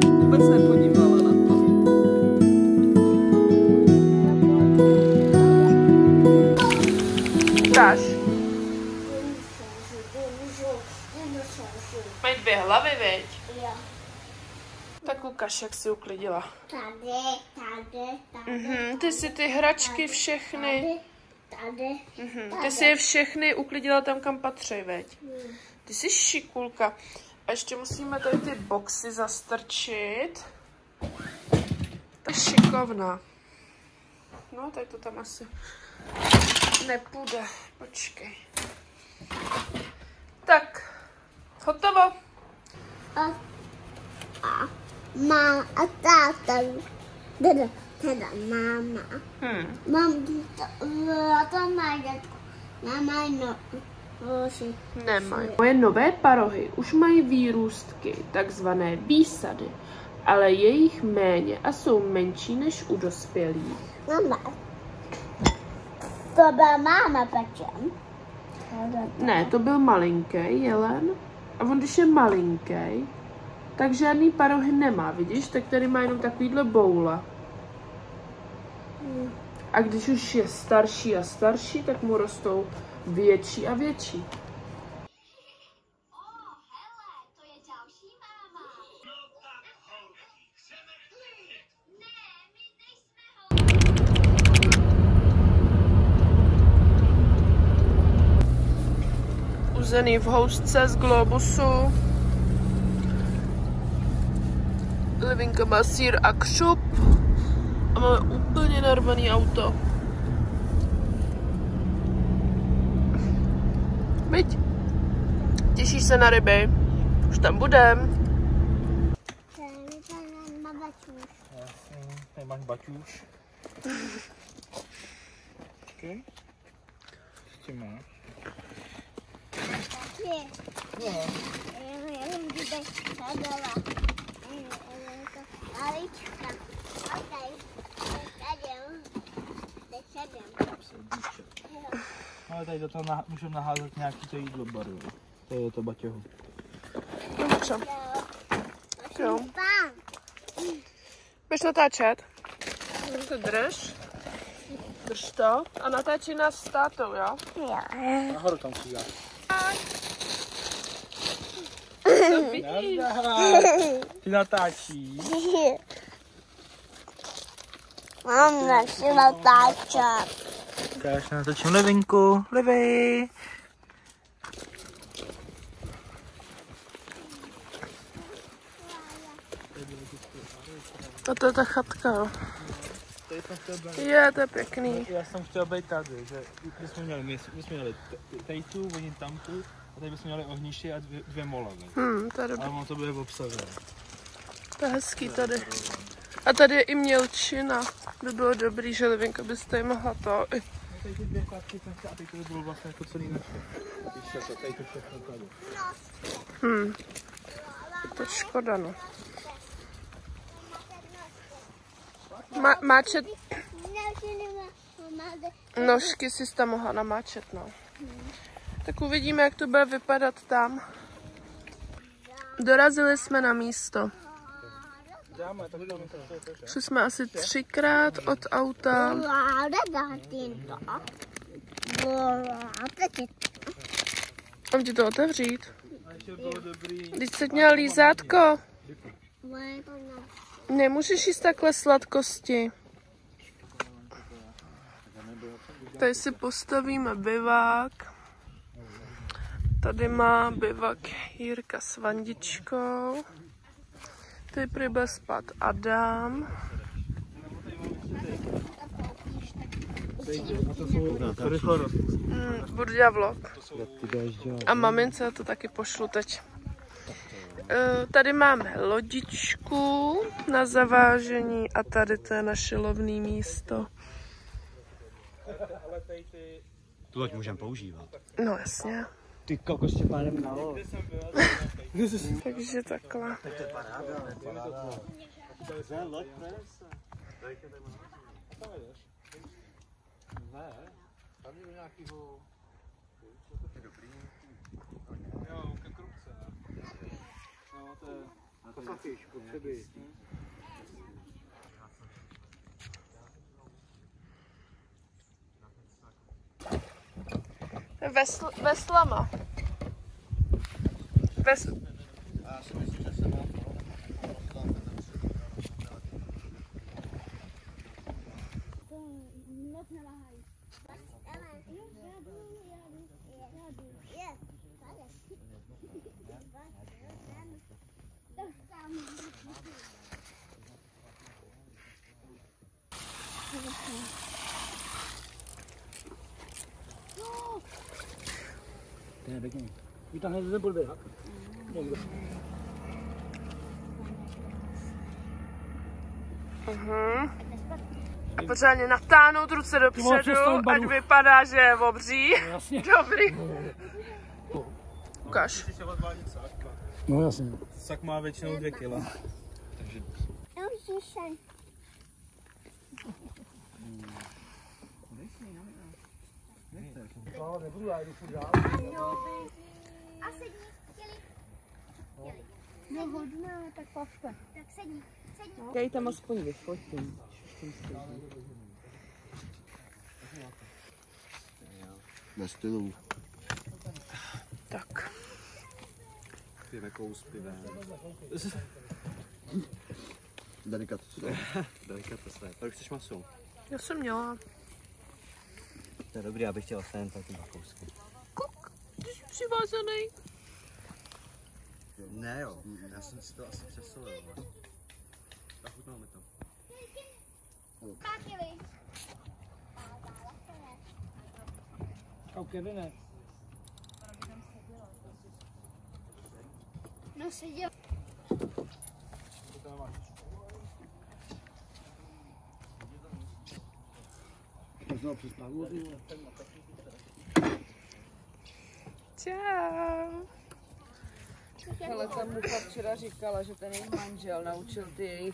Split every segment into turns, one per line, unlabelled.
Vůbec nepodívala na to. Dáš. Mají 2 hlavy, veď?
Jo.
Tak ukaž, jak si uklidila.
Tady.
Ty si ty hračky všechny,
Tady.
ty si je všechny uklidila tam, kam patří, veď? Ty jsi šikulka. A ještě musíme tady ty boxy zastrčit. To je šikovná. No, tady to tam asi nepůjde. Počkej. Tak, hotovo.
Máma a táta. Teda máma. Mám to má dětko. Máma noži.
Nemají. Moje nové parohy už mají výrůstky, takzvané výsady, ale je jich méně a jsou menší než u dospělých.
Mama. To byla máma pečem.
Ne, to byl malinký jelen. A on, když je malinký, tak žádný parohy nemá, vidíš? Tak tady má jenom takovýhle boule. A když už je starší a starší, tak mu rostou větší a větší. Uzený v housce z Globusu. Livinka má sýr a kšup. A máme úplně narvaný auto. Viď? Těšíš se na ryby? Už tam budem.
Tady máš baťůž. Počkej. Co máš? Ale tady do toho můžeme naházet nějaký to jídlo baru. To je to baťohu.
Dobře. Jo. Budeš natáčet? To drž. Drž to. A natáčí nás s tátou, jo?
Nahoru tam si dát.
To vidíš.
Ty natáčíš.
Mám naši natáčet.
Ukáž, natočím Livinku. Livy.
A to je ta chatka, jo.
Tady jsem chtěl být.
Je, to je pěkný.
Já jsem chtěl být tady, že my jsme měli tady tu, oni tam tu, a tady bychom měli ohniště a dvě mola.
To je dobrý.
Ale ono to bude obsazené.
To je hezký tady. A tady je i mělčina. By bylo dobrý, že Livinka byste jí mohla to.
Tady ty 2 chlapky jsem chtěl, a teď to by bylo vlastně jako celý naše. Tady to všechno tady.
To je škoda, no. Máčet... Nožky si tam mohla namáčet, no. Tak uvidíme, jak to bude vypadat tam. Dorazili jsme na místo. Šli jsme asi 3krát od auta. Mám ti to otevřít? Když jsi měl lízátko. Nemůžeš jíst takhle sladkosti. Tady si postavíme bivák. Tady má bivak Jirka s Vandičkou. Tady prý bude spát Adam. Budu dělat vlog. A mamince to taky pošlu teď. Tady máme lodičku na zavážení a tady to je naše lovné místo.
Tu loď můžeme používat.
No jasně.
Ty kokos, tě pádem na loď.
Takže takhle.
Tak to je paráda, ne paráda. To je loď, prese.
Ne, tam je nějakýho... Je dobrý. Jo, ke krupce. No,
Veslama.
Já si myslím, že se má
Pořádně natáhnout ruce dopředu, ať vypadá, že je obří. Dobrý. Ukáž.
No jasně. Sak má většinou 2 kila. Takže...
No hodná, tak plavte. Tak sedí.
Já ji tam aspoň vyfotím.
Ve stylu.
Tak.
Piveko s pivem.
Delikatesné.
Tak chceš maso?
Já jsem měla.
To je dobrý, já bych chtěla stejně taky na kousky.
Ty jsi přivázaný.
Ne jo, já jsem si to asi přesolil. Tak chutnalo mi to.
Kevine.
No seděl.
Čau.
Ale ta mucha včera říkala, že ten jejich manžel naučil ty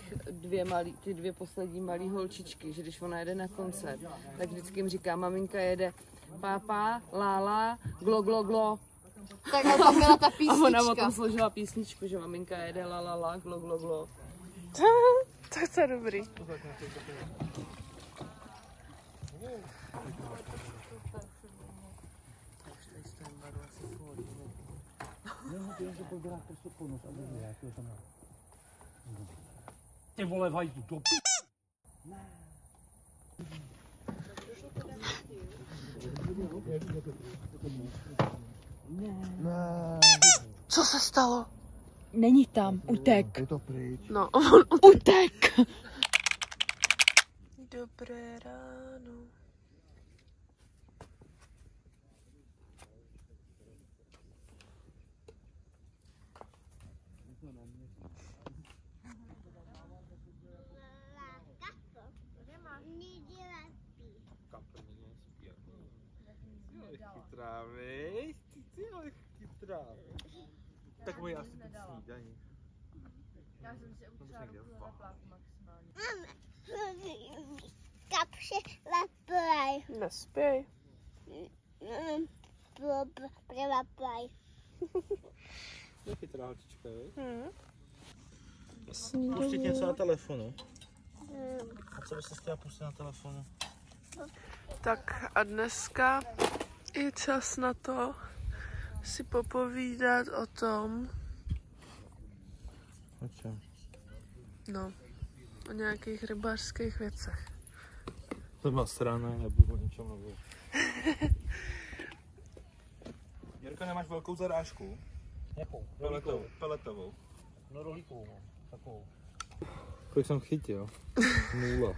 dvě poslední malý holčičky, že když ona jede na koncert, tak vždycky jim říká, maminka jede pápa, lála, glo, glo, glo.
Tak na tom byla ta písnička.
A ona o tom složila písničku, že maminka jede la, la, la, glo, glo, glo.
To je dobrý.
Ty vole, vajdu, to p***.
Co se stalo?
Není tam, utek.
Je to pryč.
No,
Utek!
Dobré ráno.
Chytrá, viď? Ty ale chytrá. Tak moje asi teď snídaní.
Já jsem si učila ruku na pláku maximálně.
Kapše laplaj.
Nespěj.
Laplaj.
Je chytrá holčička, viď?
Snídaně.
Pustit něco na telefonu. A co byste chtěla pustit na telefonu?
Tak a dneska je čas na to si popovídat o tom,
O čem?
no, o nějakých rybářských věcech.
To byla srana, nebudu o ničem mluvit. Jirka, nemáš velkou zarážku?
Jakou?
Peletovou.
No rohlíkovou mám, takovou.
Kolik jsem chytil? 0.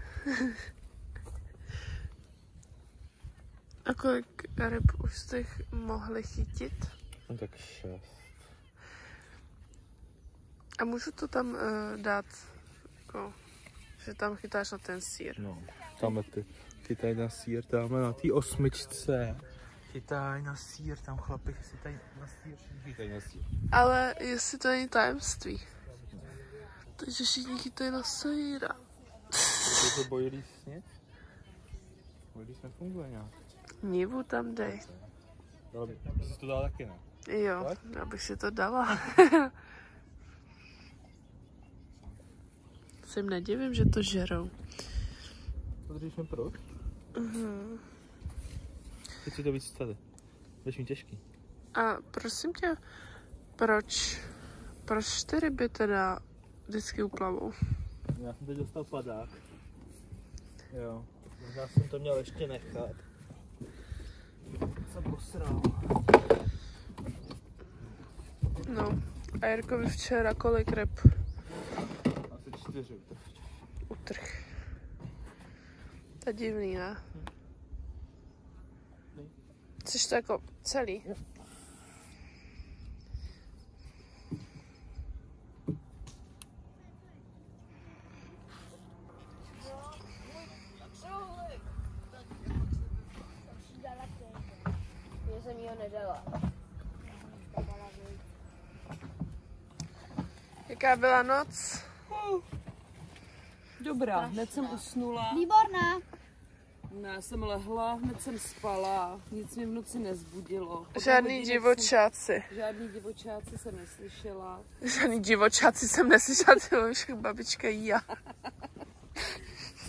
A kolik ryb už jste mohli chytit?
No tak 6.
A můžu to tam dát, jako, že tam chytáš na ten sýr?
No, tamhle ty chytají na sýr, tamhle na té 8. Chytají na sýr, tam chlapi chytají na sýr, chytají na sýr.
Ale jestli to není tajemství. Takže všichni chytají na sýra.
Protože to boilí snět? Boilí nefunguje nějak.
Nivu tam dej.
Ale jsi to dala taky, ne?
Jo, já bych si to dala. se jim nedivím, že to žerou.
Podržíš mi proč? Teď si to víc tady. Budeš mi těžký.
A prosím tě, proč ty ryby teda vždycky uplavou?
Já jsem teď dostal padák. Jo, možná jsem to měl ještě nechat. Jsem posral.
No, a Jirkovi včera kolik ryb
Asi 4.
utrh. To je divný, ne? Chceš to jako celý?
Já jsem ji ho nedala.
Jaká byla noc?
Dobrá, hned jsem usnula.
Výborná.
No, já jsem lehla, hned jsem spala, nic mě v noci nezbudilo. Po
Žádný
hodině
divočáci.
Žádný divočáci jsem neslyšela.
Žádný divočáci jsem neslyšela, ty už babička jí já.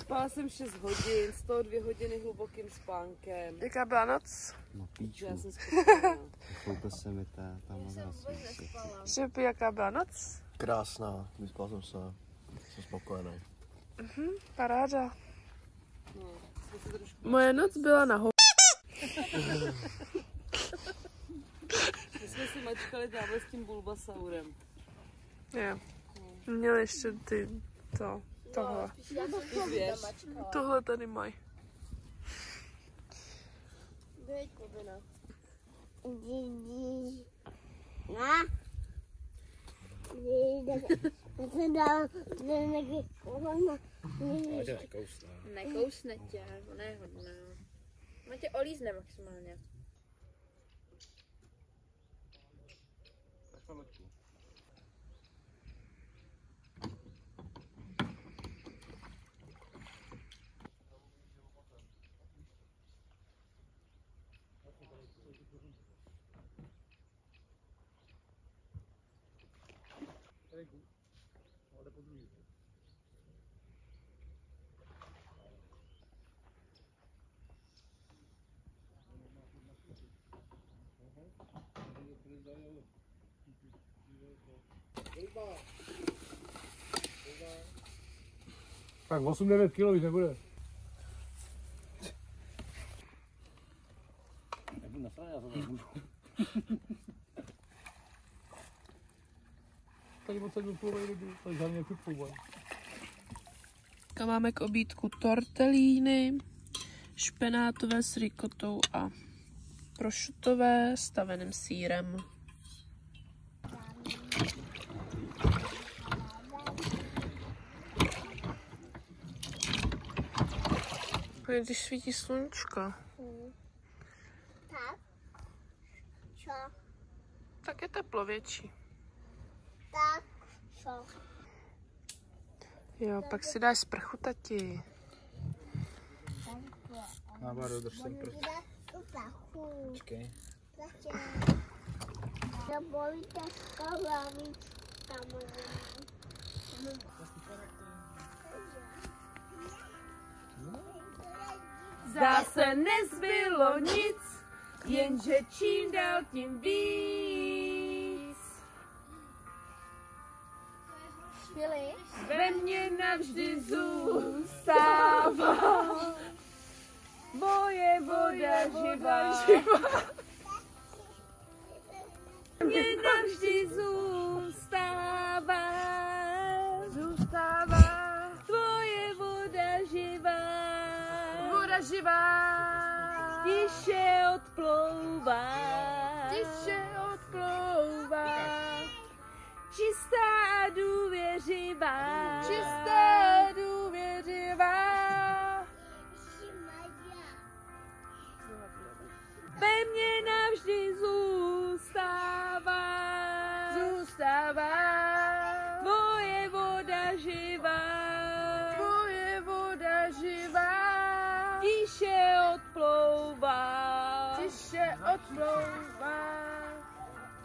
Spala jsem 6 hodin, z toho 2 hodiny hlubokým spánkem.
Jaká byla noc?
No píču,
Já jsem spokojená.
koupil se mi ta mazrace.
Že jaká byla noc?
Krásná, vyspal jsem se, jsem spokojený.
Paráda.
No, jsme se trošku...
Moje noc byla na ho...
My jsme si mačkali tamhle s tím Bulbasaurem.
Jo. Měl ještě tohle.
Tu věř.
Tohle tady mají.
Běď, Kubina. Na. Nekousne tě, ona je hodná. Ona tě olízne maximálně.
Tak 8-9 kg už nebude. Tady moc jsem uplouvají lidi, tady žádný nepuplouvají.
Máme k obídku tortelíny, špenátové s rikotou a prošutové s taveným sýrem. Když svítí sluníčko,
Tak. Co?
tak je teplo větší.
Tak. Co?
Jo, pak si dáš sprchu, tati.
Nábáro, drž sem prst. Počkej.
To bolí těžko hlavička moje.
Zase nezbylo nic, jenže čím dál tím víc.
Chvíli.
Ve mně navždy zůstává moje voda živá. Ve mně navždy zůstává tvoje voda živá.
Voda živá,
Tiše odplouvá, čistá a důvěřivá, ve mně navždy zůstává tvoje voda živá, tiše odplouvá,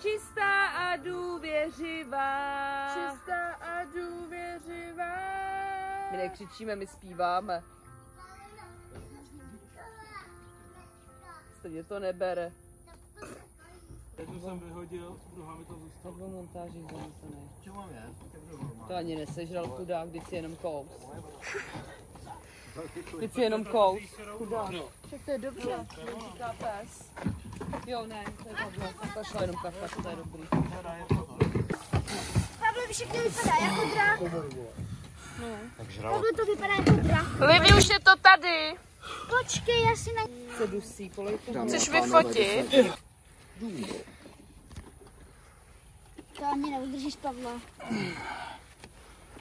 čistá a důvěřivá, My nekřičíme, my zpíváme. Stejně to nebere.
Jednu jsem vyhodil, druhá mi to zůstalo.
Tak o montáži zanesenej. To ani nesežral chudák, když si jenom kous. Teď si jenom kous. Chudák. Však to je dobře, říká pes. Jo, ne, to je Pavlo. Ta šla jenom kafe, to je dobrý.
Pavle, víš, jak to vypadá jako drak? Pavle, to vypadá jako drak.
Livi, už je to tady.
Počkej, já si na...
Se dusí, polejte.
Chceš vyfotit?
To ani neudržíš, Pavle.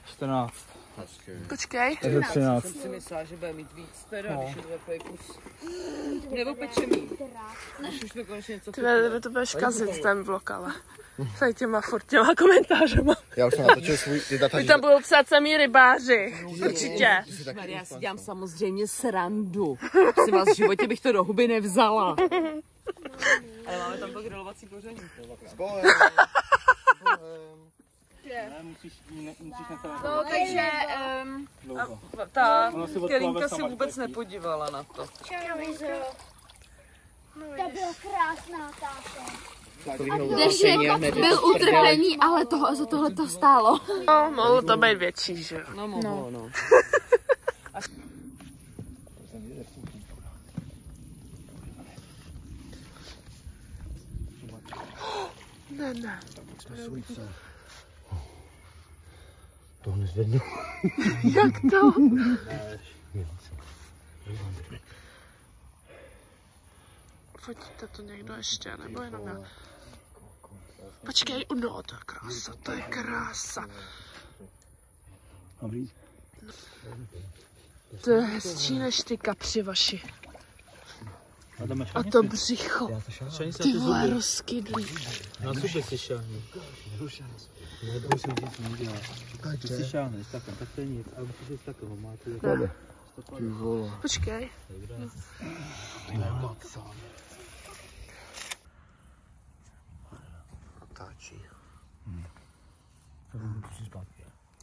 14.
Počkej.
Takže 13.
Jsem si myslela, že bude mít víc teda, když je to takový kus. Nebo pečemí. Když už to konečně něco
To budeš kazit ten vlog, ale tady těma komentářema.
Já už jsem natočil svůj...
Vy tam budou psát samý rybáři. Určitě.
Maria, já si dělám samozřejmě srandu. Si vás v životě bych to do huby nevzala. Ale máme tam to grilovací koření.
Spolem.
Musíš nechat.
No, takže ta Kelínka se vůbec nepodívala na to.
To byla krásná táta.
Dešek byl utrpení, ale za tohle to stálo.
No, mohlo to být větší, že jo.
No, mohlo, no.
Ne.
To nezvednu.
Jak to? Fotíte to někdo ještě, nebo jenom já? Počkej, no, to je krása, to je krása. To je hezčí než ty kapři vaši. A to břicho. Ty vole, rozkydlý.
Na zuby si šáhni. Nemusím říct nikdo. Ty si šáhneš takhle, tak to je nic, ale musíš jít takhle, máte.
Počkej.
Otáčí.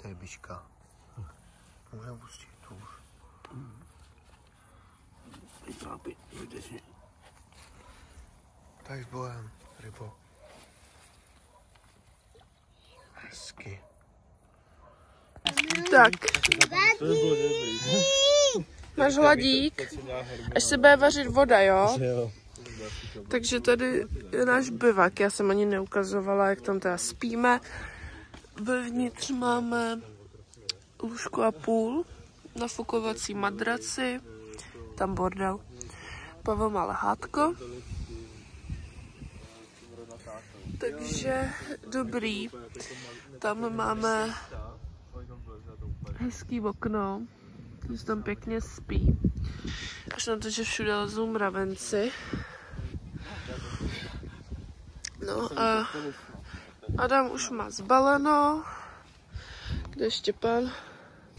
To je bička. Můžeme pustit tu už. Tak s bohem, rybo. Hezky.
Tak. Máš hladík, až se bude vařit voda, jo? Takže tady je náš bivak. Já jsem ani neukazovala, jak tam teda spíme. Vevnitř máme lůžko a půl, nafukovací madraci, tam bordel. Pavel má lehátko. Takže dobrý. Tam máme hezký okno, když tam pěkně spí. Až na to, že všude lezou mravenci. No a Adam už má zbaleno. Kde je Štěpán?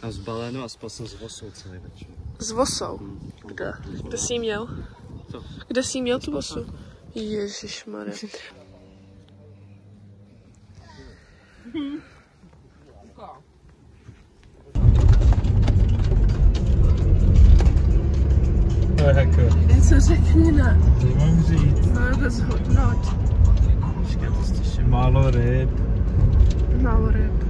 A zbaleno a spal jsem s vosou celý večer.
S vosou? Kde? Kde jsi jí měl?
Co?
Kde jsi jí měl tu vosu? Ježišmarja.
To je hacker.
Něco řekni, ne?
Nemám říct.
No, bez hodnot.
Počkej, to je strašně málo ryb.
Málo ryb.